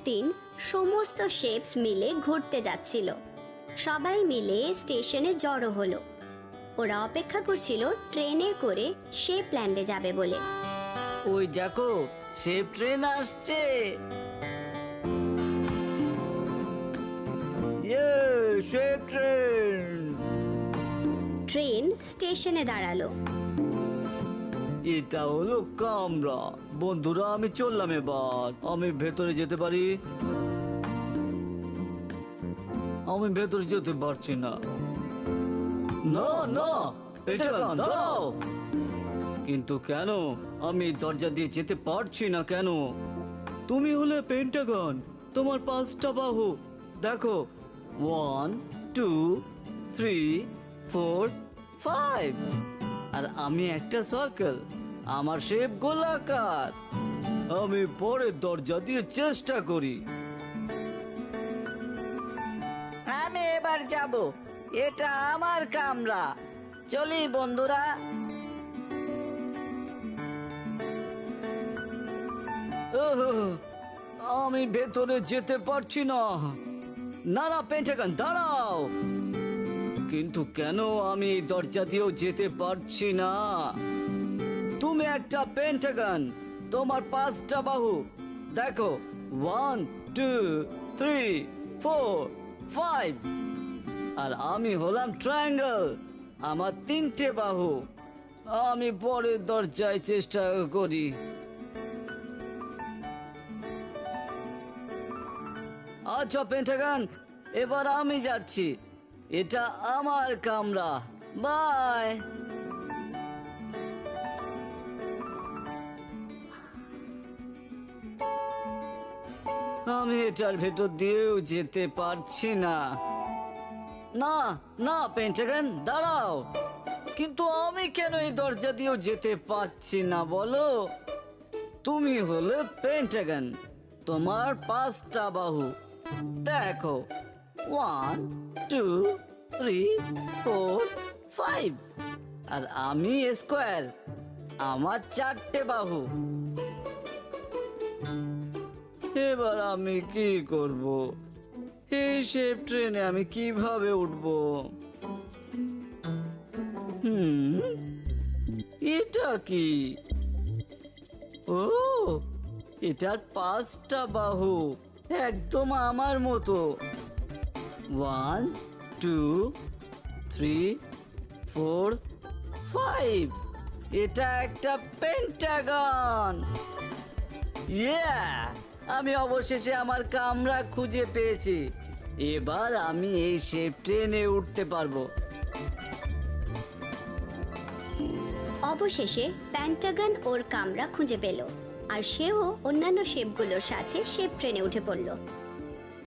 একদিন সমস্ত শেপস মিলে ঘুরতে যাচ্ছিল। সবাই মিলে স্টেশনে জড়ো হলো। ওরা অপেক্ষা করছিল ট্রেনে করে শেপ ল্যান্ডে যাবে বলে। ওই দেখো, শেপ ট্রেন আসছে। Shape train. ট্রেন স্টেশনে দাঁড়ালো। এটা হলো কামরা। বন্ধুরা, আমি চললাম, এবার আমি ভেতরে যেতে পারি? আমি ভেতরে যেতে পারছি না। না না, এটা দাও। কিন্তু কেন? আমি দরজা দিয়ে যেতে পারছি না কেন? তুমি হলে পেন্টাগন, তোমার 5টা বাহু। দেখো, 1 2 3 4 5। আর আমি একটা সার্কেল, আমার শেপ গোলাকার। আমি পরের দরজা দিয়ে চেষ্টা করি। আমি এবার যাব, এটা আমার কামরা। চলি বন্ধুরা। আমি ভেতরে যেতে পারছি না। না না পেন্টাগন, দাঁড়াও। কিন্তু কেন আমি এই দরজা দিয়েও যেতে পারছি না? তুমি একটা পেন্টাগন, তোমার 5টা বাহু। দেখো, 1 2 3 4 5। আর আমি হলাম ট্রায়াঙ্গেল, আমার 3টে বাহু। আমি পরের দরজায় চেষ্টা করি। আচ্ছা পেন্টাগন, এবার আমি যাচ্ছি। এটা আমার কামরা। বাই। আমি এটার ভেতর দিয়েও যেতে পারছি না। না না পেন্টাগন, দাঁড়াও। কিন্তু আমি কেন এই দরজা দিয়েও যেতে পারছি না বলো? তুমি হলে পেন্টাগন, তোমার 5টা বাহু। দেখো, 1 2 3 4 5। আর আমি স্কোয়ার, আমার 4টে বাহু। এবার আমি কি করব? এই শেপ ট্রেনে আমি কিভাবে উঠব? এটা কি? ও, এটার 5টা বাহু, একদম আমার মতো। 1 2 3 4 5। এটা একটা পেন্টাগন। আমি অবশেষে আমার কামরা খুঁজে পেয়েছি। এবার আমি এই শেপ ট্রেনে উঠতে পারবো। অবশেষে পেন্টাগন ওর কামরা খুঁজে পেল, আর সেও অন্যান্য শেপগুলোর সাথে শেপ ট্রেনে উঠে পড়ল।